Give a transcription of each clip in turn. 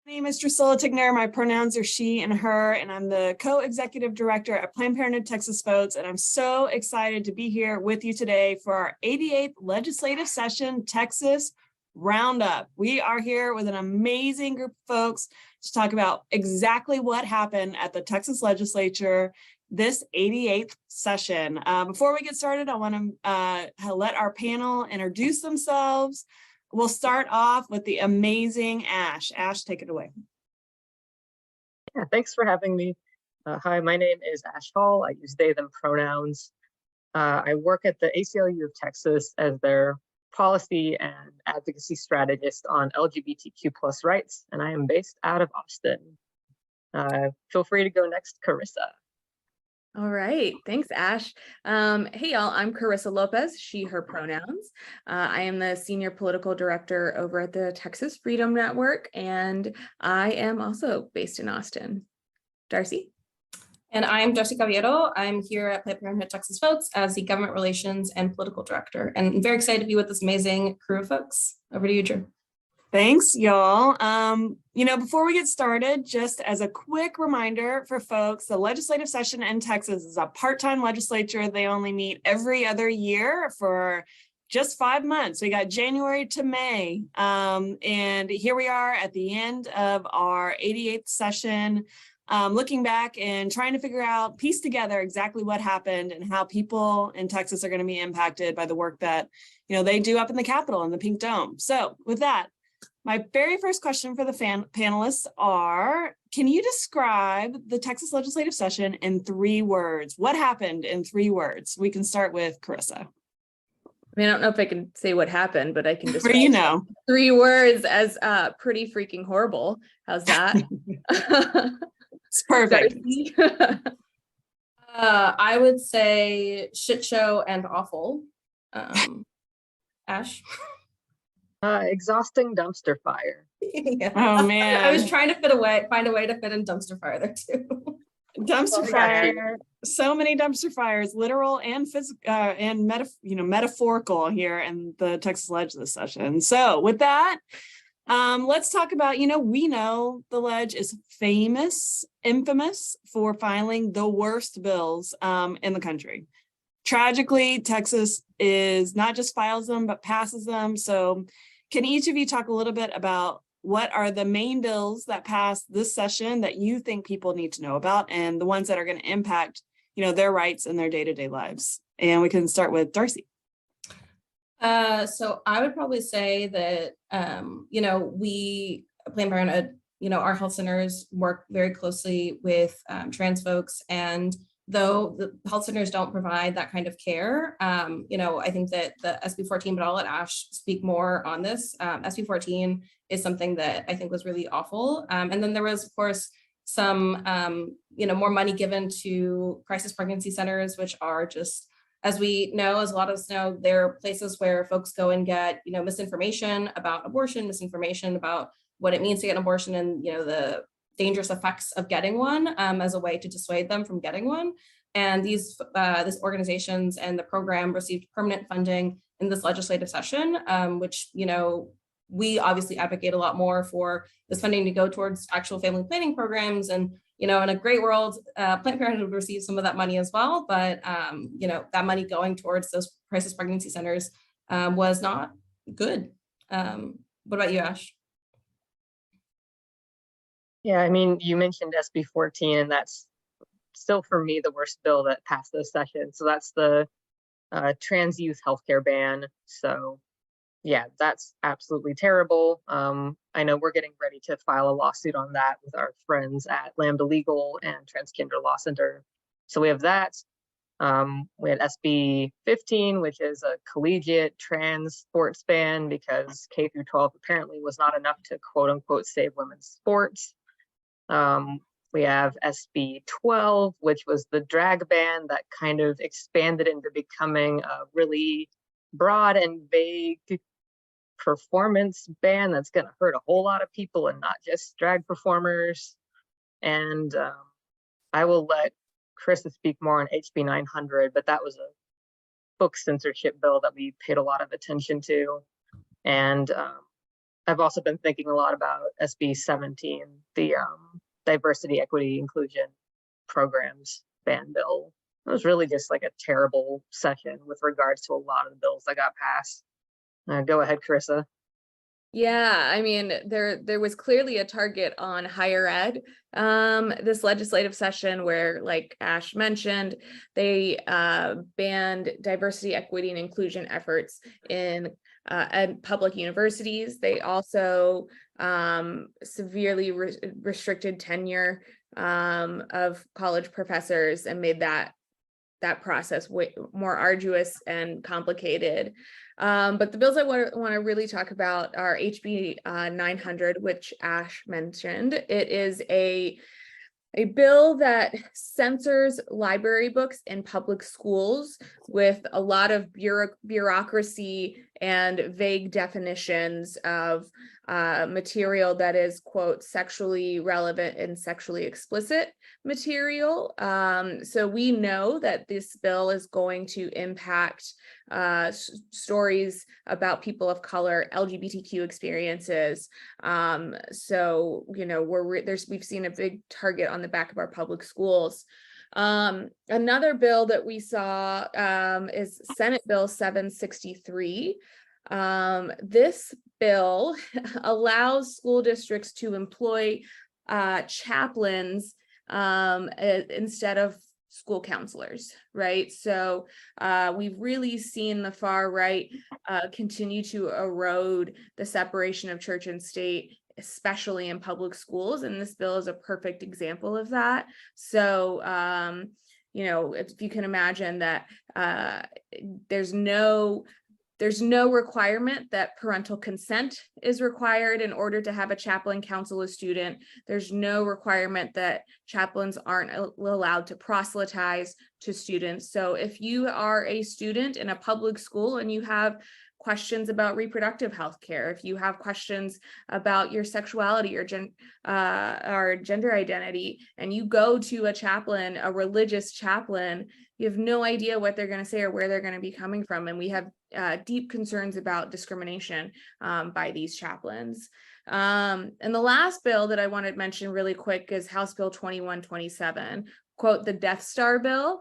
My name is Drusilla Tigner. My pronouns are she and her, and I'm the co-executive director at Planned Parenthood Texas Votes. And I'm so excited to be here with you today for our 88th legislative session Texas Roundup. We are here with an amazing group of folks to talk about exactly what happened at the Texas legislature this 88th session. Before we get started, I want to let our panel introduce themselves. We'll start off with the amazing Ash. Ash, take it away. Yeah, thanks for having me. Hi, my name is Ash Hall. I use they, them pronouns. I work at the ACLU of Texas as their policy and advocacy strategist on LGBTQ+ rights, and I am based out of Austin. Feel free to go next, Carissa. All right. Thanks, Ash. Hey, y'all. I'm Carissa Lopez, she, her pronouns. I am the senior political director over at the Texas Freedom Network, and I am also based in Austin. Darcy? And I'm Darcy Caballero. I'm here at Planned Parenthood Texas Votes as the government relations and political director. And I'm very excited to be with this amazing crew of folks. Over to you, Drew. Thanks, y'all. Before we get started, just as a quick reminder for folks, the legislative session in Texas is a part-time legislature. They only meet every other year for just 5 months. We got January to May. And here we are at the end of our 88th session, looking back and trying to piece together exactly what happened and how people in Texas are going to be impacted by the work that, they do up in the Capitol in the Pink Dome. So with that, my very first question for the panelists are, can you describe the Texas legislative session in 3 words? What happened in 3 words? We can start with Carissa. I mean, I don't know if I can say what happened, but I can describe 3 words as pretty freaking horrible. How's that? It's perfect. I would say shit show and awful. Ash? Exhausting dumpster fire. Yeah. Oh man, I was trying to find a way to fit in dumpster fire there too. Dumpster fire. So many dumpster fires, literal and physical and metaphorical here in the Texas legislative session. So with that, let's talk about, we know the ledge is infamous for filing the worst bills in the country. Tragically, Texas is not just files them, but passes them. So can each of you talk a little bit about what are the main bills that passed this session that you think people need to know about and the ones that are going to impact, their rights in their day-to-day lives? And we can start with Darcy. So I would probably say that, we, Planned Parenthood, our health centers work very closely with trans folks, and though the health centers don't provide that kind of care, I think that the SB 14, but I'll let Ash speak more on this. SB 14 is something that I think was really awful. And then there was, of course, some, more money given to crisis pregnancy centers, which are just, as we know, as a lot of us know, they're places where folks go and get, misinformation about abortion, misinformation about what it means to get an abortion, and, the dangerous effects of getting one as a way to dissuade them from getting one. And these organizations and the program received permanent funding in this legislative session, which, we obviously advocate a lot more for this funding to go towards actual family planning programs. And, in a great world, Planned Parenthood would receive some of that money as well. But, that money going towards those crisis pregnancy centers was not good. What about you, Ash? Yeah, I mean, you mentioned SB 14, and that's still for me the worst bill that passed this session. So that's the trans youth healthcare ban. So yeah, that's absolutely terrible. I know we're getting ready to file a lawsuit on that with our friends at Lambda Legal and Transgender Law Center. So we have that. We had SB 15, which is a collegiate trans sports ban because K through 12 apparently was not enough to quote unquote save women's sports. We have SB 12, which was the drag ban that kind of expanded into becoming a really broad and vague performance ban that's going to hurt a whole lot of people and not just drag performers. And I will let Carissa speak more on HB 900, but that was a book censorship bill that we paid a lot of attention to. And I've also been thinking a lot about SB 17, the diversity, equity, inclusion programs ban bill. It was really just like a terrible session with regards to a lot of the bills that got passed. Go ahead, Carissa. Yeah, I mean, there was clearly a target on higher ed this legislative session where, like Ash mentioned, they banned diversity, equity, and inclusion efforts in public universities. They also severely restricted tenure of college professors and made that process way more arduous and complicated. But the bills I want to really talk about are HB 900, which Ash mentioned. It is a bill that censors library books in public schools with a lot of bureaucracy and vague definitions of material that is, quote, sexually relevant and sexually explicit material. So we know that this bill is going to impact stories about people of color, LGBTQ experiences. So, you know, we've seen a big target on the back of our public schools. Another bill that we saw is Senate Bill 763. This bill allows school districts to employ chaplains instead of school counselors, right? So we've really seen the far right continue to erode the separation of church and state, especially in public schools, and this bill is a perfect example of that. So you know, if you can imagine that there's no requirement that parental consent is required in order to have a chaplain counsel a student. There's no requirement that chaplains aren't allowed to proselytize to students. So if you are a student in a public school and you have questions about reproductive health care, if you have questions about your sexuality or gender identity, and you go to a chaplain, a religious chaplain, you have no idea what they're going to say or where they're going to be coming from. And we have deep concerns about discrimination by these chaplains. And the last bill that I want to mention really quick is House Bill 2127. Quote, the Death Star bill.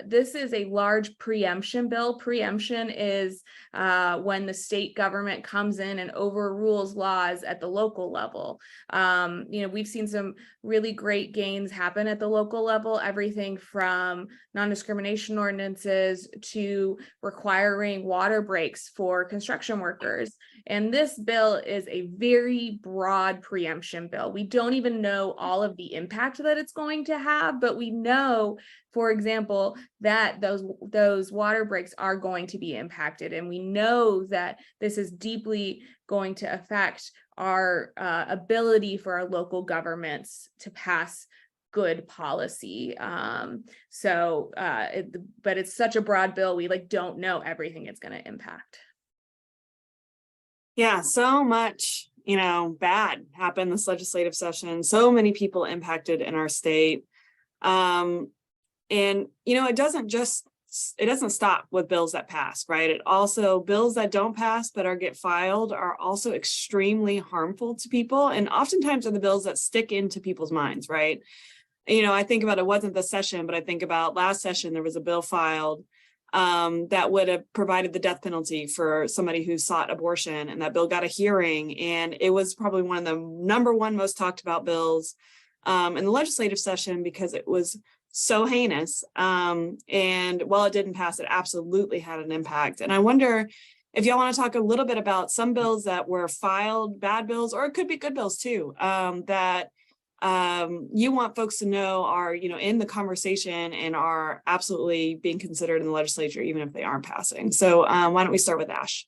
This is a large preemption bill. Preemption is when the state government comes in and overrules laws at the local level. You know, we've seen some really great gains happen at the local level, everything from non-discrimination ordinances to requiring water breaks for construction workers. And this bill is a very broad preemption bill. We don't even know all of the impact that it's going to have, but we know, for example, that those water breaks are going to be impacted. And we know that this is deeply going to affect our ability for our local governments to pass good policy. But it's such a broad bill, we don't know everything it's going to impact. Yeah, so much, bad happened this legislative session. So many people impacted in our state. And, it doesn't stop with bills that pass, right? It also, bills that don't pass but get filed are also extremely harmful to people. And oftentimes are the bills that stick into people's minds, right? I think about, it wasn't the session, but I think about last session, there was a bill filed that would have provided the death penalty for somebody who sought abortion, and that bill got a hearing, and it was probably one of the #1 most talked about bills in the legislative session because it was so heinous. And while it didn't pass, it absolutely had an impact. And I wonder if y'all want to talk a little bit about some bills that were filed, bad bills, or it could be good bills too, that you want folks to know are, in the conversation and are absolutely being considered in the legislature, even if they aren't passing. So why don't we start with Ash?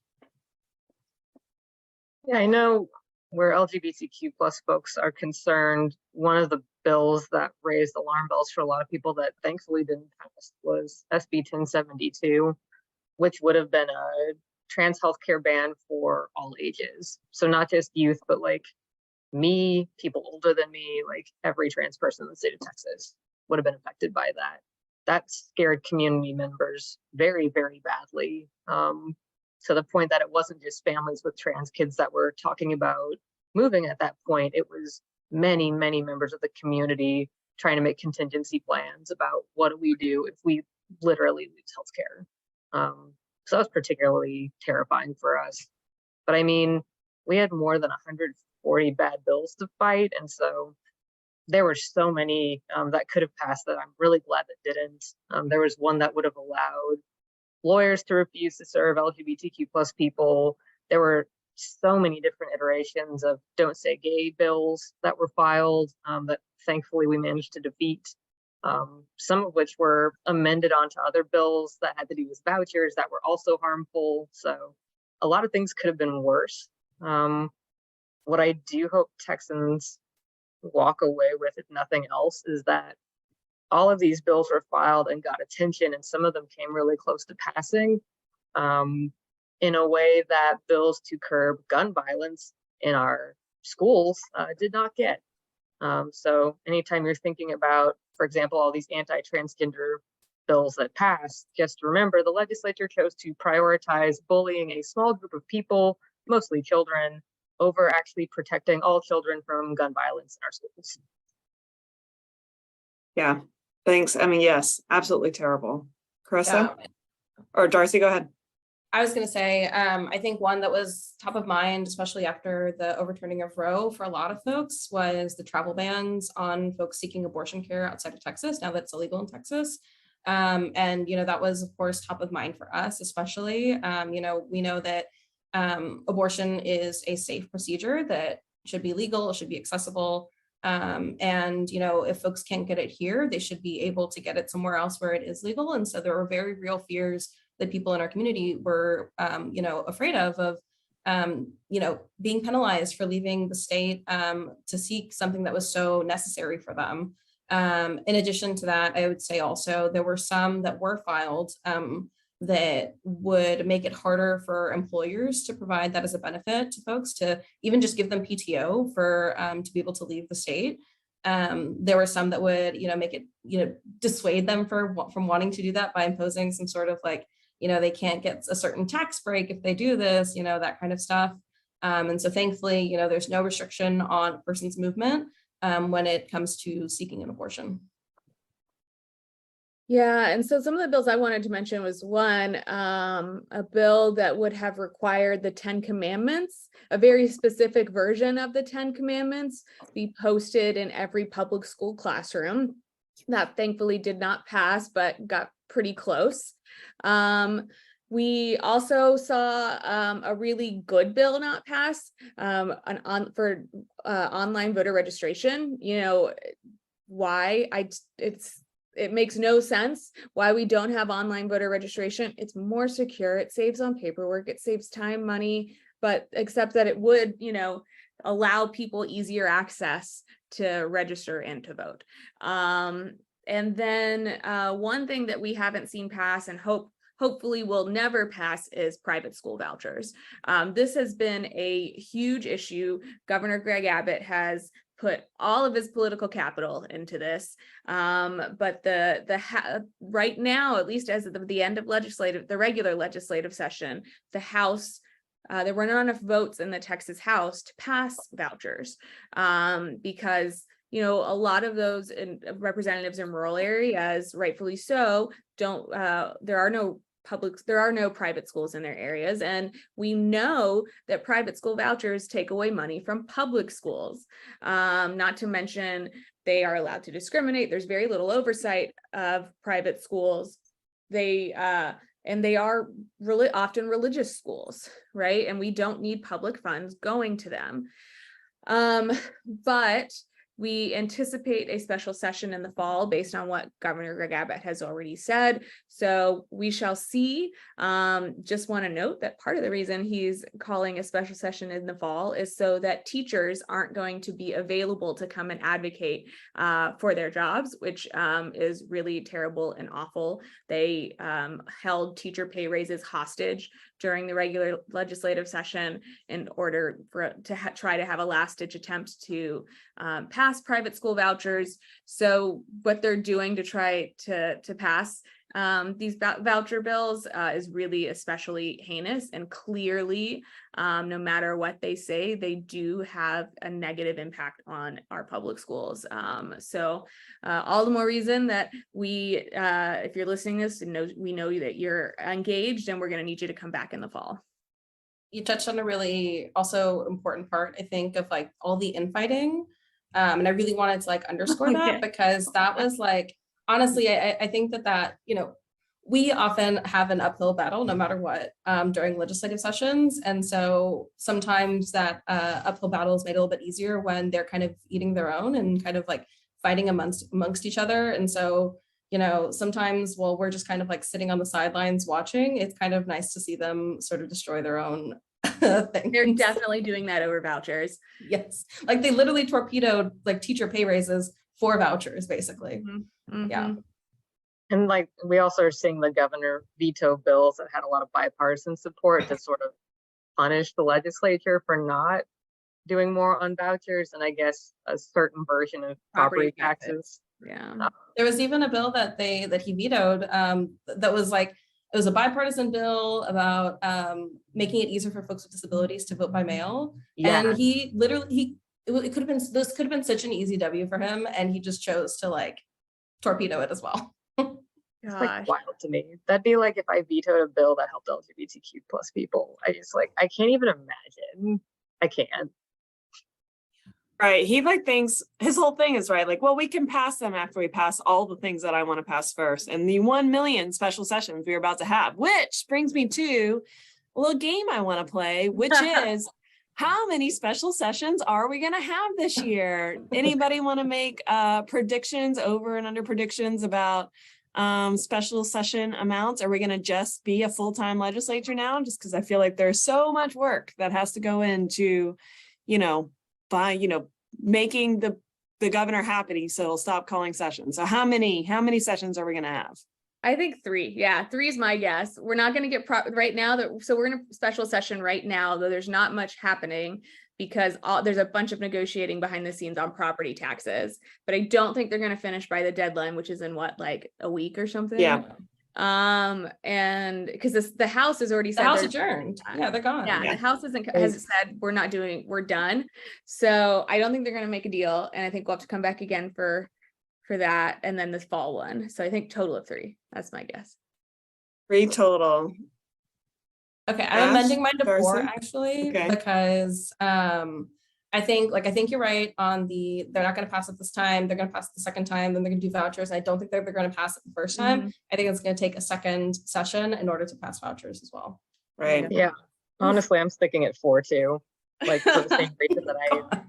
Yeah, I know where LGBTQ plus folks are concerned, one of the bills that raised alarm bells for a lot of people that thankfully didn't pass was SB 1072, which would have been a trans healthcare ban for all ages. So not just youth, but me, people older than me, every trans person in the state of Texas would have been affected by that. That scared community members very, very badly. to the point that it wasn't just families with trans kids that were talking about moving at that point. It was many, many members of the community trying to make contingency plans about what do we do if we literally lose healthcare. So that was particularly terrifying for us. But I mean, we had more than 140 bad bills to fight. And so there were so many that could have passed that I'm really glad that didn't. There was one that would have allowed lawyers to refuse to serve LGBTQ plus people. There were so many different iterations of don't say gay bills that were filed that thankfully we managed to defeat. Some of which were amended onto other bills that had to do with vouchers that were also harmful. So a lot of things could have been worse. What I do hope Texans walk away with, if nothing else, is that all of these bills were filed and got attention, and some of them came really close to passing in a way that bills to curb gun violence in our schools did not get. So anytime you're thinking about, for example, all these anti-transgender bills that passed, just remember the legislature chose to prioritize bullying a small group of people, mostly children, over actually protecting all children from gun violence in our schools. Yeah, thanks. I mean, yes, absolutely terrible. Carissa? Yeah. Or Darcy, go ahead. I was going to say, I think one that was top of mind, especially after the overturning of Roe for a lot of folks, was the travel bans on folks seeking abortion care outside of Texas, now that it's illegal in Texas. And, that was, of course, top of mind for us, especially. We know that abortion is a safe procedure that should be legal, it should be accessible. And, if folks can't get it here, they should be able to get it somewhere else where it is legal. And so there were very real fears that people in our community were, afraid of, being penalized for leaving the state to seek something that was so necessary for them. In addition to that, I would say also there were some that were filed that would make it harder for employers to provide that as a benefit to folks, to even just give them PTO for to be able to leave the state. There were some that would, make it, dissuade them from wanting to do that by imposing some sort of they can't get a certain tax break if they do this, that kind of stuff. And so thankfully, there's no restriction on a person's movement when it comes to seeking an abortion. Yeah, and so some of the bills I wanted to mention was one, a bill that would have required the 10 Commandments, a very specific version of the 10 Commandments, be posted in every public school classroom. That thankfully did not pass, but got pretty close. We also saw a really good bill not pass for online voter registration. Why? It makes no sense why we don't have online voter registration. It's more secure. It saves on paperwork. It saves time, money, but except that it would, allow people easier access to register and to vote. And then one thing that we haven't seen pass and hopefully will never pass is private school vouchers. This has been a huge issue. Governor Greg Abbott has put all of his political capital into this. But right now, at least as of the end of the regular legislative session, the House, there were not enough votes in the Texas House to pass vouchers because a lot of those representatives in rural areas, rightfully so, there are no private schools in their areas. And we know that private school vouchers take away money from public schools. Not to mention they are allowed to discriminate. There's very little oversight of private schools. They are really often religious schools, right? And we don't need public funds going to them. But we anticipate a special session in the fall based on what Governor Greg Abbott has already said. So we shall see. Just want to note that part of the reason he's calling a special session in the fall is so that teachers aren't going to be available to come and advocate for their jobs, which is really terrible and awful. They held teacher pay raises hostage during the regular legislative session in order to try to have a last-ditch attempt to pass private school vouchers. So what they're doing to try to pass these voucher bills is really especially heinous, and clearly, no matter what they say, they do have a negative impact on our public schools. So all the more reason that we, if you're listening to this, we know that you're engaged, and we're going to need you to come back in the fall. You touched on a really also important part, I think, of like all the infighting. And I really wanted to like underscore that, because that was like, honestly, I think that, you know, we often have an uphill battle no matter what during legislative sessions. And so sometimes that uphill battle is made a little bit easier when they're kind of eating their own and kind of like fighting amongst each other. And so, you know, sometimes while we're just kind of like sitting on the sidelines watching, it's kind of nice to see them sort of destroy their own things. They're definitely doing that over vouchers. Yes, like they literally torpedoed like teacher pay raises for vouchers, basically. Mm-hmm. Yeah. And like, we also are seeing the governor veto bills that had a lot of bipartisan support to sort of punish the legislature for not doing more on vouchers, and I guess a certain version of property taxes. Yeah. There was even a bill that he vetoed that was like, it was a bipartisan bill about making it easier for folks with disabilities to vote by mail. Yeah. And he literally, this could have been such an easy W for him, and he just chose to like torpedo it as well. It's like wild to me. That'd be like if I vetoed a bill that helped LGBTQ plus people. I can't even imagine. I can't. Right. He like thinks his whole thing is right. Like, well, we can pass them after we pass all the things that I want to pass first. And the 1 million special sessions we're about to have, which brings me to a little game I want to play, which is how many special sessions are we going to have this year? Anybody want to make predictions, over and under predictions about special session amounts? Are we going to just be a full-time legislature now? Just because I feel like there's so much work that has to go into, making the governor happy so he'll stop calling sessions. So how many sessions are we going to have? I think 3. Yeah, 3 is my guess. We're not going to get right now so we're in a special session right now, though there's not much happening because there's a bunch of negotiating behind the scenes on property taxes, but I don't think they're going to finish by the deadline, which is in like a week or something. Yeah. And because the House has already said The House adjourned. Yeah, they're gone. Yeah, the House has said we're done. So I don't think they're going to make a deal, and I think we'll have to come back again for that, and then this fall one. So I think total of 3. That's my guess. 3 total. Okay, I'm amending mine to 4 Darcy? actually, Okay. because I think you're right on they're not going to pass it this time. They're going to pass it the second time, then they're going to do vouchers. I don't think they're going to pass it the first time. I think it's going to take a second session in order to pass vouchers as well. Right. Yeah. Honestly, I'm sticking at 4 too. Like for the same reason that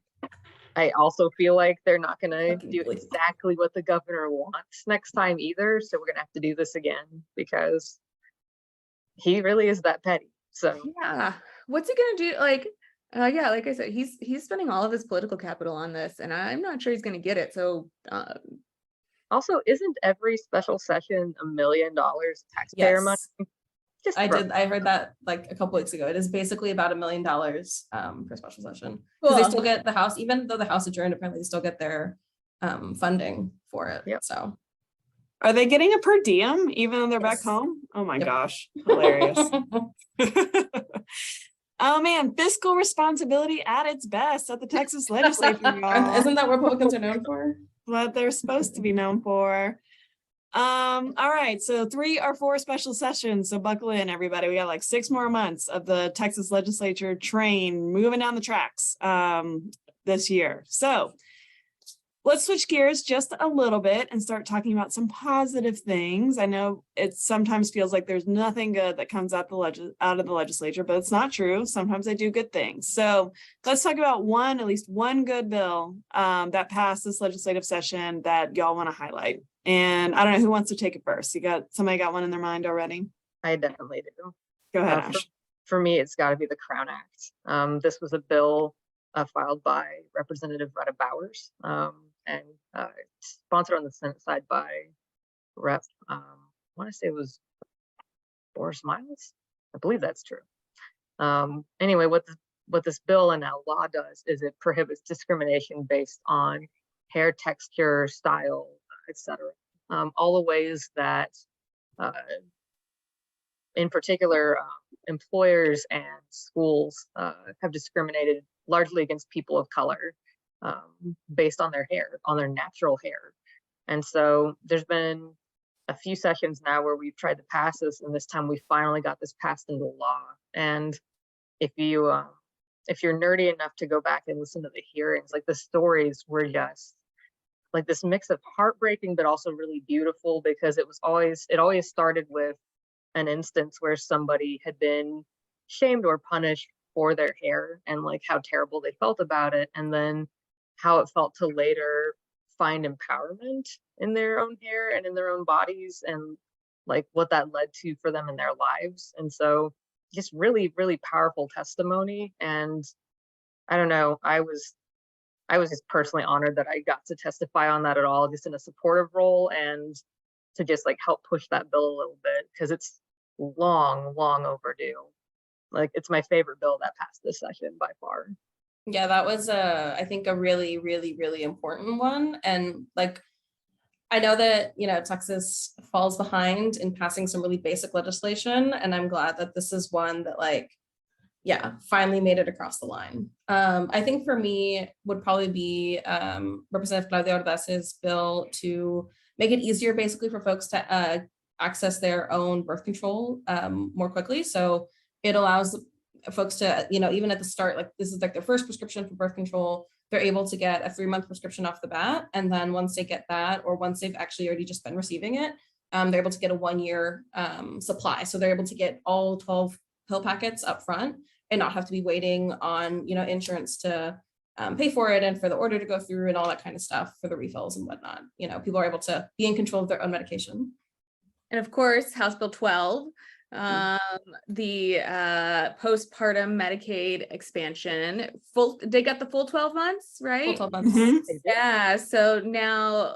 I also feel like they're not going to do exactly what the governor wants next time either. So we're going to have to do this again because he really is that petty. So yeah, what's he going to do? Like, yeah, like I said, he's spending all of his political capital on this, and I'm not sure he's going to get it. So also, isn't every special session $1 million taxpayer money? I heard that like a couple weeks ago. It is basically about $1 million per special session. Because they still get the House, even though the House adjourned, apparently they still get their funding for it. Yep. So are they getting a per diem even though they're back home? Oh my gosh, hilarious. Oh man, fiscal responsibility at its best at the Texas legislature. Isn't that what Republicans are known for? What they're supposed to be known for. All right, so 3 or 4 special sessions. So buckle in, everybody. We got like 6 more months of the Texas legislature train moving down the tracks this year. So let's switch gears just a little bit and start talking about some positive things. I know it sometimes feels like there's nothing good that comes out of the legislature, but it's not true. Sometimes they do good things. So let's talk about at least one good bill that passed this legislative session that y'all want to highlight. And I don't know who wants to take it first. Somebody got one in their mind already? I definitely do. Go ahead, Ash. For me, it's got to be the Crown Act. This was a bill filed by Representative Retta Bowers and sponsored on the Senate side by Rep. I want to say it was Boris Miles. I believe that's true. Anyway, what this bill and now law does is it prohibits discrimination based on hair texture, style, etc. All the ways that In particular, employers and schools have discriminated largely against people of color based on their hair, on their natural hair. And so there's been a few sessions now where we've tried to pass this, and this time we finally got this passed into law. And if you're nerdy enough to go back and listen to the hearings, like the stories were just like this mix of heartbreaking but also really beautiful, because it always started with an instance where somebody had been shamed or punished for their hair and like how terrible they felt about it, and then how it felt to later find empowerment in their own hair and in their own bodies, and like what that led to for them in their lives. And so just really, really powerful testimony. And I don't know, I was just personally honored that I got to testify on that at all, just in a supportive role, and to just like help push that bill a little bit, because it's long overdue. Like, it's my favorite bill that passed this session by far. Yeah, that was I think a really, really, really important one. And like, I know that, Texas falls behind in passing some really basic legislation, and I'm glad that this is one that like, yeah, finally made it across the line. I think for me would probably be Representative Claudia Ordaz's bill to make it easier basically for folks to access their own birth control more quickly. So it allows folks to, even at the start, like this is like their first prescription for birth control, they're able to get a 3-month prescription off the bat. And then once they get that, or once they've actually already just been receiving it, they're able to get a 1-year supply. So they're able to get all 12 pill packets up front and not have to be waiting on, insurance to pay for it and for the order to go through and all that kind of stuff for the refills and whatnot. People are able to be in control of their own medication. And of course, House Bill 12, the postpartum Medicaid expansion, they got the full 12 months, right? Full 12 months. Mhm. Yeah, so now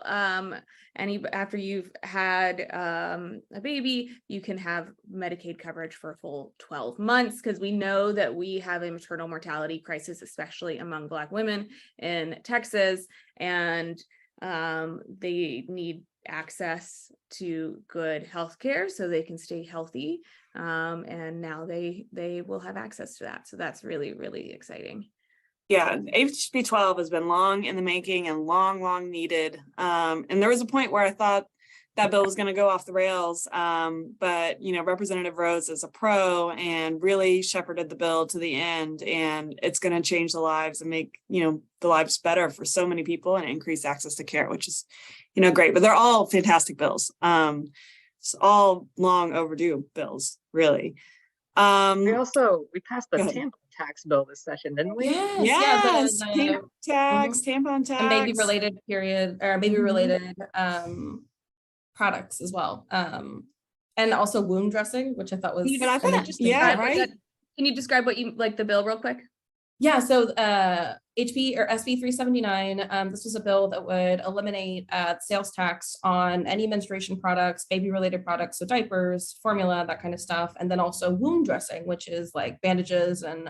after you've had a baby, you can have Medicaid coverage for a full 12 months, because we know that we have a maternal mortality crisis, especially among Black women in Texas, and they need access to good health care so they can stay healthy, and now they will have access to that. So that's really, really exciting. Yeah, HB 12 has been long in the making and long needed. And there was a point where I thought that bill was going to go off the rails. But, Representative Rose is a pro and really shepherded the bill to the end. And it's going to change the lives and make, the lives better for so many people and increase access to care, which is, great. But they're all fantastic bills. It's all long overdue bills, really. We passed the tampon tax bill this session, didn't we? Yes, tampon tax, and baby related baby related products as well, and also wound dressing, which I thought was an interesting. Yeah, right. Can you describe what you like the bill real quick? Yeah, so HB or SB 379, this was a bill that would eliminate sales tax on any menstruation products, baby-related products, so diapers, formula, that kind of stuff, and then also wound dressing, which is like bandages and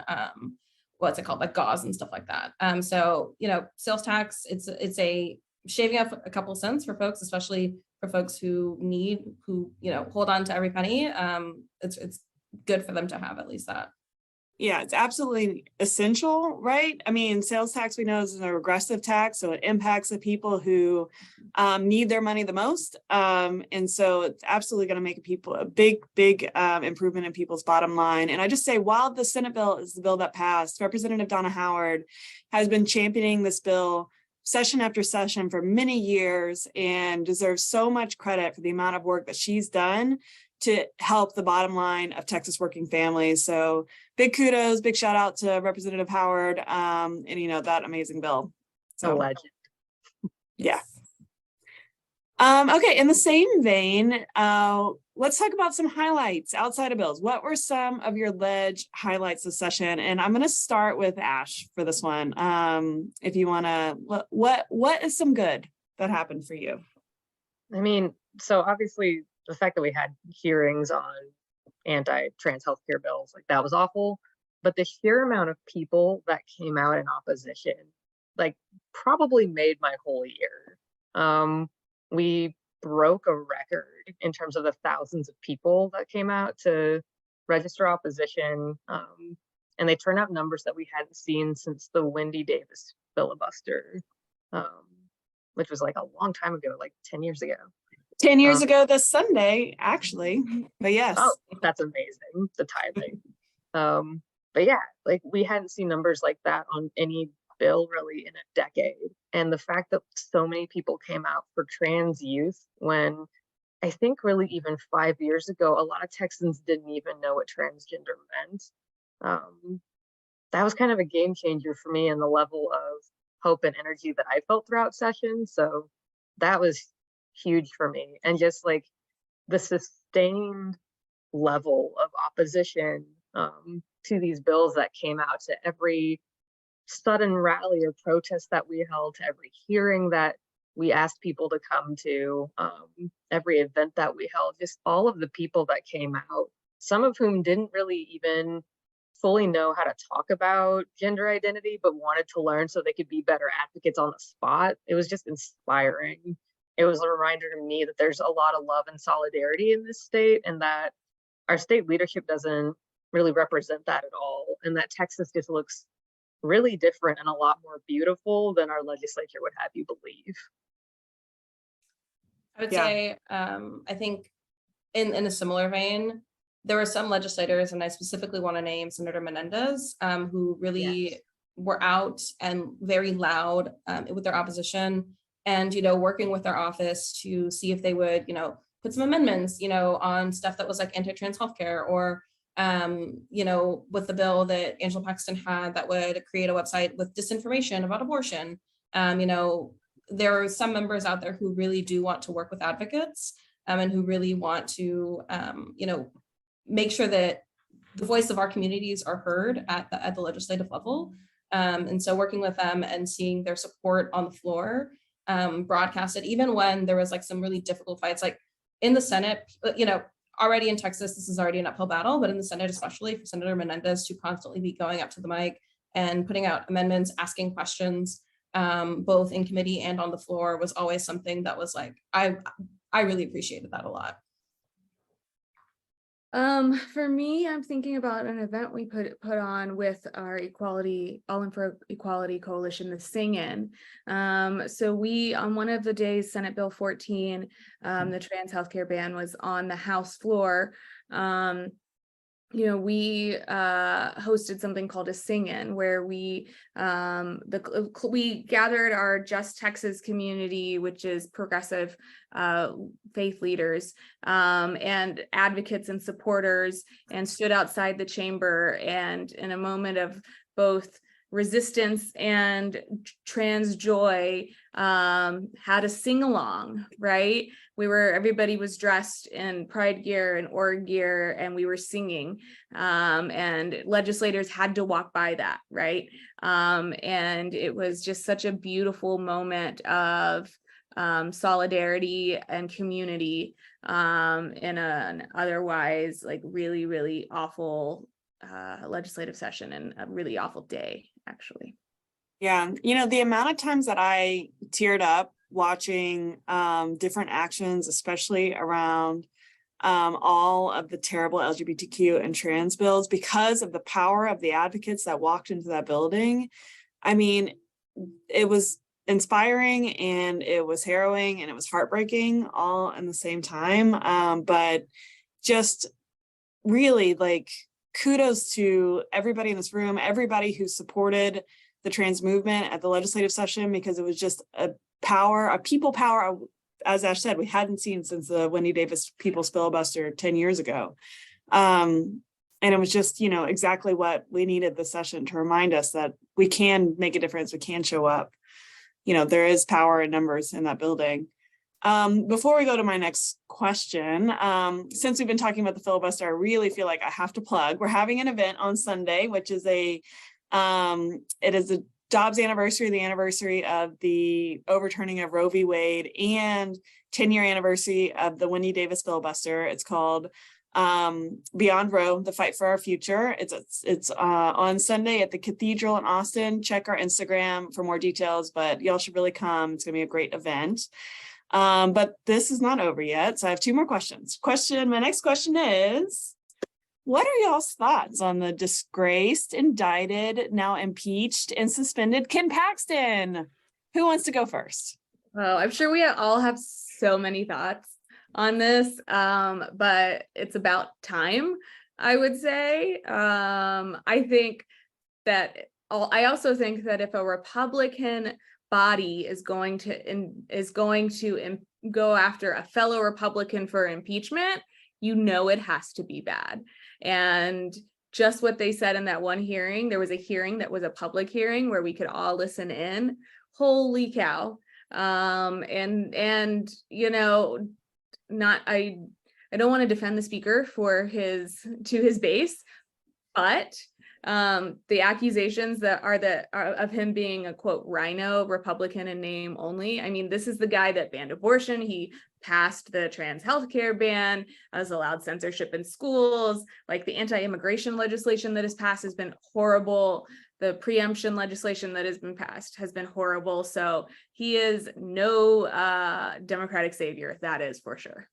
what's it called, like gauze and stuff like that. So sales tax, it's a shaving up a couple cents for folks, especially for folks who hold on to every penny. It's good for them to have at least that. Yeah, it's absolutely essential, right? I mean, sales tax, we know, is a regressive tax, so it impacts the people who need their money the most. And so it's absolutely going to make a big improvement in people's bottom line. And I just say, while the Senate bill is the bill that passed, Representative Donna Howard has been championing this bill session after session for many years and deserves so much credit for the amount of work that she's done to help the bottom line of Texas working families. So big kudos, big shout out to Representative Howard, and that amazing bill. So a legend. Yeah. Okay, in the same vein, let's talk about some highlights outside of bills. What were some of your ledge highlights this session? And I'm going to start with Ash for this one. If you want to, what is some good that happened for you? I mean, so obviously the fact that we had hearings on anti-trans healthcare bills, like that was awful. But the sheer amount of people that came out in opposition, like probably made my whole year. We broke a record in terms of the thousands of people that came out to register opposition. And they turned out numbers that we hadn't seen since the Wendy Davis filibuster, which was like a long time ago, like 10 years ago. 10 years ago this Sunday, actually. But yes. Oh, that's amazing, the timing. But yeah, like we hadn't seen numbers like that on any bill really in a decade. And the fact that so many people came out for trans youth, when I think really even 5 years ago, a lot of Texans didn't even know what transgender meant. That was kind of a game changer for me, and the level of hope and energy that I felt throughout session. So that was huge for me. And just like the sustained level of opposition to these bills that came out, to every sudden rally or protest that we held, to every hearing that we asked people to come to, every event that we held, just all of the people that came out, some of whom didn't really even fully know how to talk about gender identity, but wanted to learn so they could be better advocates on the spot. It was just inspiring. It was a reminder to me that there's a lot of love and solidarity in this state, and that our state leadership doesn't really represent that at all, and that Texas just looks really different and a lot more beautiful than our legislature would have you believe. I would say, I think in a similar vein, there were some legislators, and I specifically want to name Senator Menendez, who really were out and very loud with their opposition, and, working with their office to see if they would, put some amendments, on stuff that was like anti-trans healthcare, or, with the bill that Angela Paxton had that would create a website with disinformation about abortion. There are some members out there who really do want to work with advocates, and who really want to, make sure that the voice of our communities are heard at the legislative level. And so working with them and seeing their support on the floor, broadcasted, even when there was like some really difficult fights, like in the Senate, already in Texas, this is already an uphill battle, but in the Senate, especially for Senator Menendez to constantly be going up to the mic and putting out amendments, asking questions, both in committee and on the floor, was always something that was like, I really appreciated that a lot. For me, I'm thinking about an event we put on with our All In for Equality Coalition, the Sing-In. So we, on one of the days, Senate Bill 14, the trans healthcare ban was on the House floor. We hosted something called a Sing-In, where we gathered our Just Texas community, which is progressive faith leaders and advocates and supporters, and stood outside the chamber, and in a moment of both resistance and trans joy, had a sing-along, right? Everybody was dressed in pride gear and org gear, and we were singing, and legislators had to walk by that, right? And it was just such a beautiful moment of solidarity and community in an otherwise like really, really awful legislative session, and a really awful day, actually. Yeah, the amount of times that I teared up watching different actions, especially around all of the terrible LGBTQ and trans bills, because of the power of the advocates that walked into that building. I mean, it was inspiring, and it was harrowing, and it was heartbreaking all in the same time. But just really, like, kudos to everybody in this room, everybody who supported the trans movement at the legislative session, because it was just a people power, as Ash said, we hadn't seen since the Wendy Davis People's Filibuster 10 years ago. And it was just, exactly what we needed this session to remind us that we can make a difference, we can show up. There is power in numbers in that building. Before we go to my next question, since we've been talking about the filibuster, I really feel like I have to plug. We're having an event on Sunday, which is it is a Dobbs anniversary, the anniversary of the overturning of Roe v. Wade, and 10-year anniversary of the Wendy Davis filibuster. It's called Beyond Roe, the Fight for Our Future. It's on Sunday at the Cathedral in Austin. Check our Instagram for more details, but y'all should really come. It's gonna be a great event. But this is not over yet. So I have two more questions. My next question is, what are y'all's thoughts on the disgraced, indicted, now impeached and suspended Ken Paxton? Who wants to go first? Well, I'm sure we all have so many thoughts on this, but it's about time, I would say. I think that I also think that if a Republican body is going to go after a fellow Republican for impeachment, it has to be bad. And just what they said in that one hearing, there was a hearing that was a public hearing where we could all listen in. Holy cow. And I don't want to defend the speaker for his base, but the accusations that are of him being a quote rhino Republican in name only. I mean, this is the guy that banned abortion. He passed the trans healthcare ban, has allowed censorship in schools. Like the anti-immigration legislation that has passed has been horrible. The preemption legislation that has been passed has been horrible. So he is no Democratic savior, that is for sure.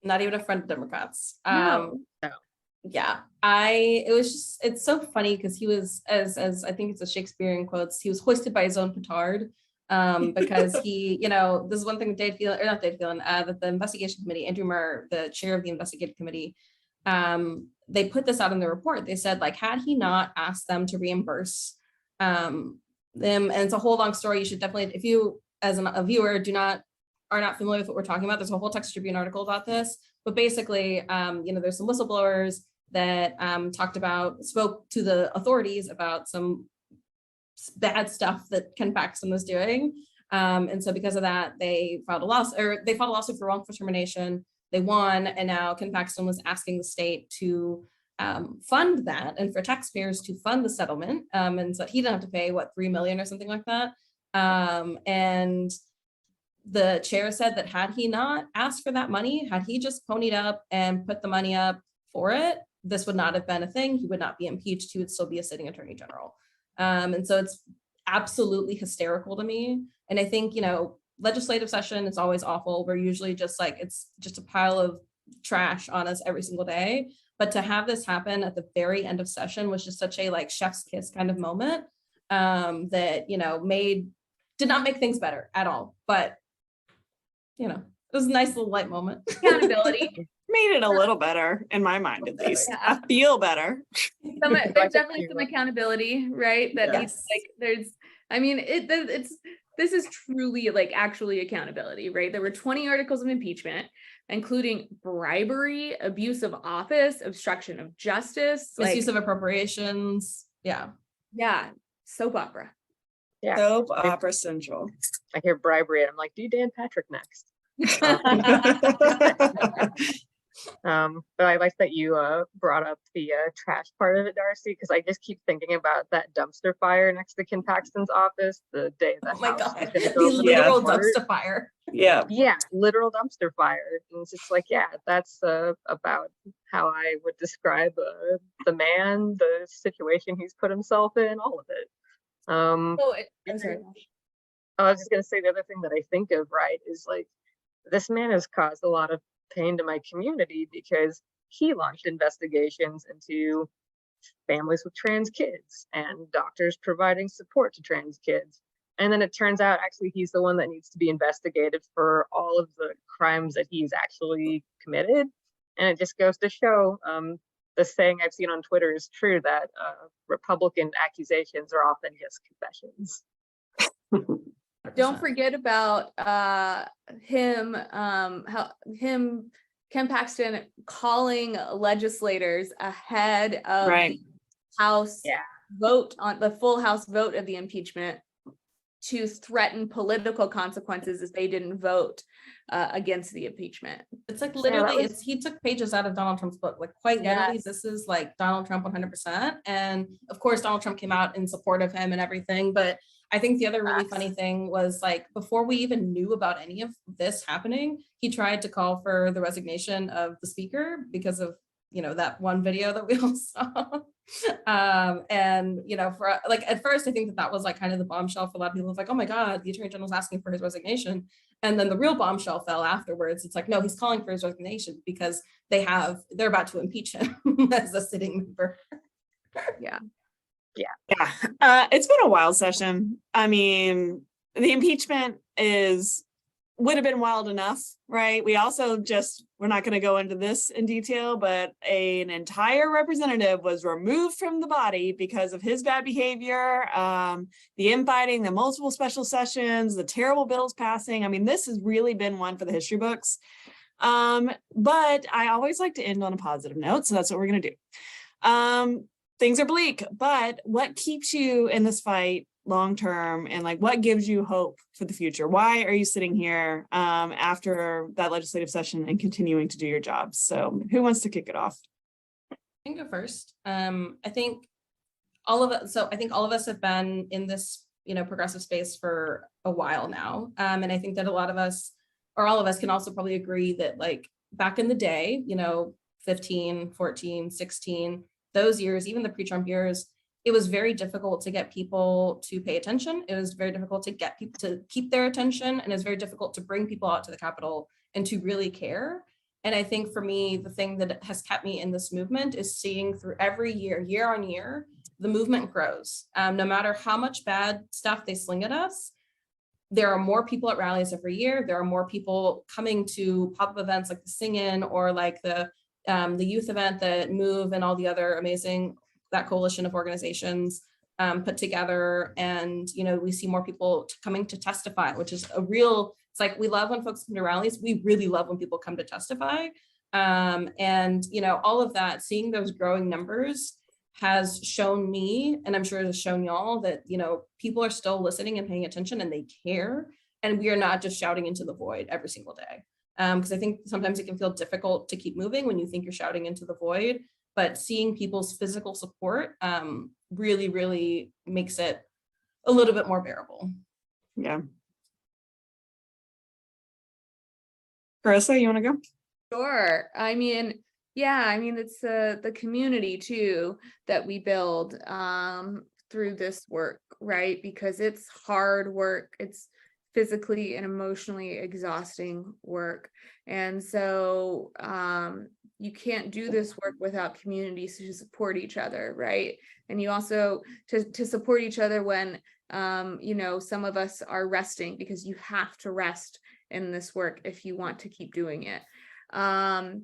Not even a friend of Democrats. No. Yeah, it's so funny because he was, as I think it's a Shakespearean quotes, he was hoisted by his own petard, because he, this is one thing that the investigation committee, Andrew Murr, the chair of the investigative committee, they put this out in the report. They said, like, had he not asked them to reimburse them, and it's a whole long story. You should definitely, if you as a viewer are not familiar with what we're talking about, there's a whole Texas Tribune article about this. But basically, there's some whistleblowers that spoke to the authorities about some bad stuff that Ken Paxton was doing. And so because of that, they filed a lawsuit for wrongful termination. They won, and now Ken Paxton was asking the state to fund that and for taxpayers to fund the settlement. And so he didn't have to pay $3 million or something like that. And the chair said that had he not asked for that money, had he just ponied up and put the money up for it, this would not have been a thing. He would not be impeached. He would still be a sitting attorney general. And so it's absolutely hysterical to me. And I think, legislative session is always awful. We're usually just like, it's just a pile of trash on us every single day. But to have this happen at the very end of session was just such a chef's kiss kind of moment, that, did not make things better at all. But it was a nice little light moment. Accountability. Made it a little better in my mind, at least. Yeah. I feel better. There's definitely some accountability, right? That Yes. This is truly actually accountability, right? There were 20 articles of impeachment, including bribery, abuse of office, obstruction of justice, Misuse of appropriations. Yeah. Yeah. Soap opera. Yeah. Soap opera central. I hear bribery and I'm like, do Dan Patrick next. But I like that you brought up the trash part of it, Darcy, because I just keep thinking about that dumpster fire next to Ken Paxton's office the day that Oh my house God. was gonna The go for the literal report. dumpster fire. Yeah. Yeah, literal dumpster fire. And it's just like, yeah, that's about how I would describe the man, the situation he's put himself in, all of it. I'm sorry. I was just gonna say the other thing that I think of, right, is this man has caused a lot of pain to my community because he launched investigations into families with trans kids and doctors providing support to trans kids. And then it turns out actually he's the one that needs to be investigated for all of the crimes that he's actually committed. And it just goes to show the saying I've seen on Twitter is true, that Republican accusations are often just confessions. Don't forget about Ken Paxton calling legislators ahead of the House vote on the full House vote of the impeachment to threaten political consequences if they didn't vote against the impeachment. It's literally, he took pages out of Donald Trump's book, quite literally. Yes. This is Donald Trump 100%. And of course, Donald Trump came out in support of him and everything. But I think the other really funny thing was before we even knew about any of this happening, he tried to call for the resignation of the speaker because of, that one video that we all saw. And, for at first, I think that was kind of the bombshell for a lot of people. It's oh my God, the attorney general's asking for his resignation. And then the real bombshell fell afterwards. It's like, no, he's calling for his resignation because they're about to impeach him as a sitting member. Yeah. It's been a wild session. I mean, the impeachment would have been wild enough, right? We also we're not going to go into this in detail, but an entire representative was removed from the body because of his bad behavior, the infighting, the multiple special sessions, the terrible bills passing. I mean, this has really been one for the history books. But I always like to end on a positive note, so that's what we're going to do. Things are bleak, but what keeps you in this fight long term, and like what gives you hope for the future? Why are you sitting here after that legislative session and continuing to do your job? So who wants to kick it off? I can go first. I think all of us have been in this, progressive space for a while now. And I think that a lot of us, or all of us, can also probably agree that like back in the day, 15, 14, 16, those years, even the pre-Trump years, it was very difficult to get people to pay attention. It was very difficult to get people to keep their attention. And it's very difficult to bring people out to the Capitol and to really care. And I think for me, the thing that has kept me in this movement is seeing through every year on year, the movement grows. No matter how much bad stuff they sling at us, there are more people at rallies every year. There are more people coming to pop-up events like the Sing-In or like the youth event that MOVE and all the other amazing, that coalition of organizations put together. And, we see more people coming to testify, which is it's like, we love when folks come to rallies. We really love when people come to testify. And, all of that, seeing those growing numbers has shown me, and I'm sure it has shown y'all, that, people are still listening and paying attention and they care. And we are not just shouting into the void every single day. Because I think sometimes it can feel difficult to keep moving when you think you're shouting into the void, but seeing people's physical support really, really makes it a little bit more bearable. Yeah. Carissa, you want to go? Sure. It's the community too that we build through this work, right? Because it's hard work. It's physically and emotionally exhausting work. And so you can't do this work without communities to support each other, right? And you also to support each other when some of us are resting, because you have to rest in this work if you want to keep doing it. And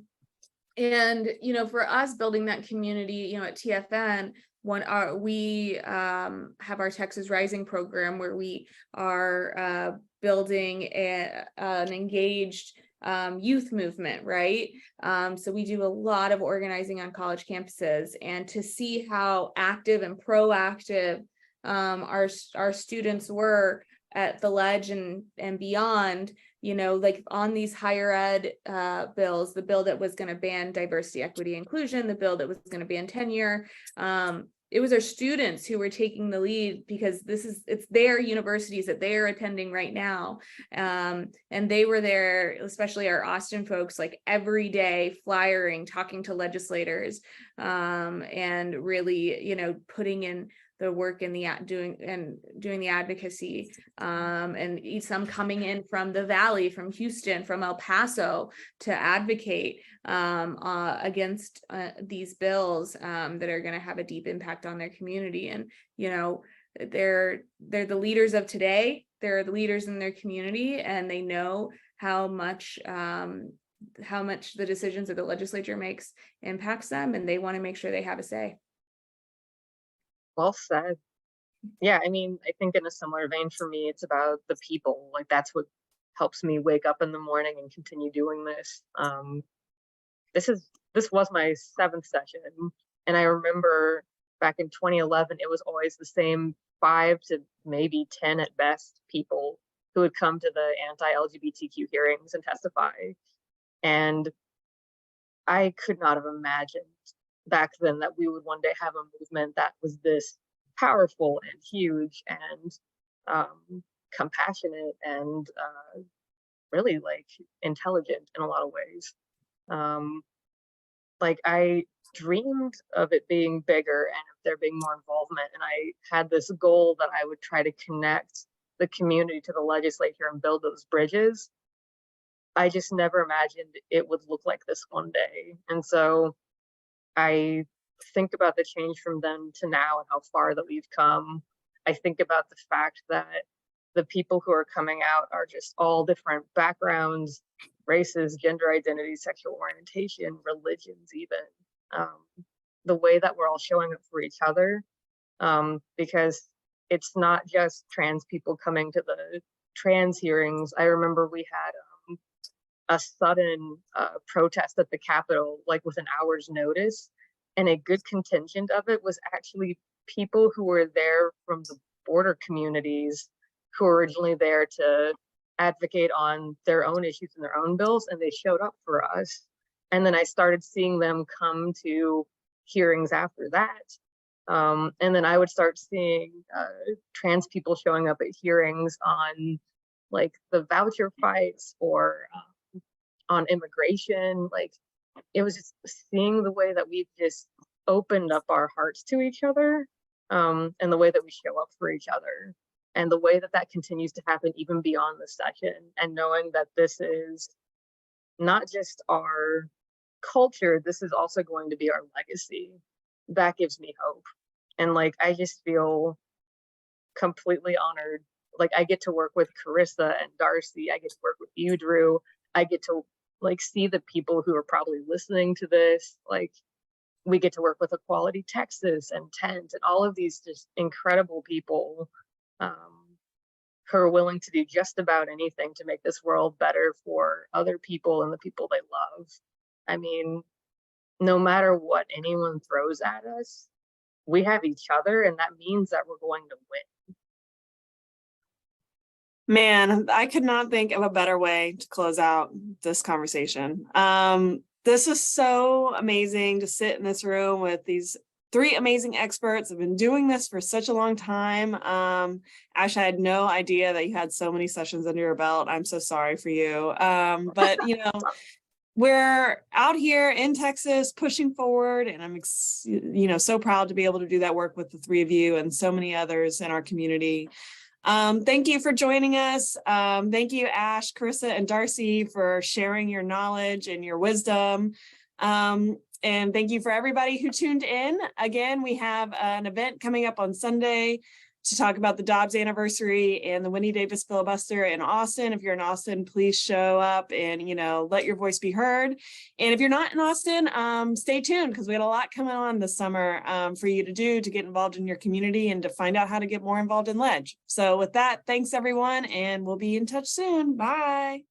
for us, building that community, at TFN, we have our Texas Rising program where we are building an engaged youth movement, right? So we do a lot of organizing on college campuses, and to see how active and proactive our students were at the Ledge and beyond, like on these higher ed bills, the bill that was going to ban diversity, equity, inclusion, the bill that was going to ban tenure. It was our students who were taking the lead, because it's their universities that they are attending right now. And they were there, especially our Austin folks, like every day flyering, talking to legislators, and really, putting in the work in the doing the advocacy, and some coming in from the Valley, from Houston, from El Paso to advocate against these bills that are going to have a deep impact on their community. And they're the leaders of today. They're the leaders in their community, and they know how much the decisions that the legislature makes impacts them, and they want to make sure they have a say. Well said. Yeah, I think in a similar vein for me, it's about the people. Like, that's what helps me wake up in the morning and continue doing this. This was my 7th session, and I remember back in 2011, it was always the same 5 to maybe 10 at best people who would come to the anti-LGBTQ hearings and testify. And I could not have imagined back then that we would one day have a movement that was this powerful and huge and compassionate and really like intelligent in a lot of ways. Like, I dreamed of it being bigger and of there being more involvement, and I had this goal that I would try to connect the community to the legislature and build those bridges. I just never imagined it would look like this one day. And so I think about the change from then to now and how far that we've come. I think about the fact that the people who are coming out are just all different backgrounds, races, gender identity, sexual orientation, religions, even. The way that we're all showing up for each other, because it's not just trans people coming to the trans hearings. I remember we had a sudden protest at the Capitol, like with an hour's notice. And a good contingent of it was actually people who were there from the border communities who were originally there to advocate on their own issues and their own bills. And they showed up for us. And then I started seeing them come to hearings after that. And then I would start seeing trans people showing up at hearings on like the voucher fights or on immigration. Like, it was just seeing the way that we've just opened up our hearts to each other, and the way that we show up for each other, and the way that that continues to happen even beyond the session, and knowing that this is not just our culture, this is also going to be our legacy. That gives me hope. And like, I just feel completely honored. Like, I get to work with Carissa and Darcy. I get to work with you, Drew. I get to like see the people who are probably listening to this. Like, we get to work with Equality Texas and Tent and all of these just incredible people who are willing to do just about anything to make this world better for other people and the people they love. I mean, no matter what anyone throws at us, we have each other, and that means that we're going to win. Man, I could not think of a better way to close out this conversation. This is so amazing to sit in this room with these three amazing experts. I've been doing this for such a long time. Ash, I had no idea that you had so many sessions under your belt. I'm so sorry for you. But you know, we're out here in Texas pushing forward, and I'm so proud to be able to do that work with the three of you and so many others in our community. Thank you for joining us. Thank you, Ash, Carissa, and Darcy, for sharing your knowledge and your wisdom. And thank you for everybody who tuned in. Again, we have an event coming up on Sunday to talk about the Dobbs anniversary and the Winnie Davis filibuster in Austin. If you're in Austin, please show up and, let your voice be heard. And if you're not in Austin, stay tuned, because we had a lot coming on this summer for you to do to get involved in your community and to find out how to get more involved in Ledge. So with that, thanks everyone, and we'll be in touch soon. Bye.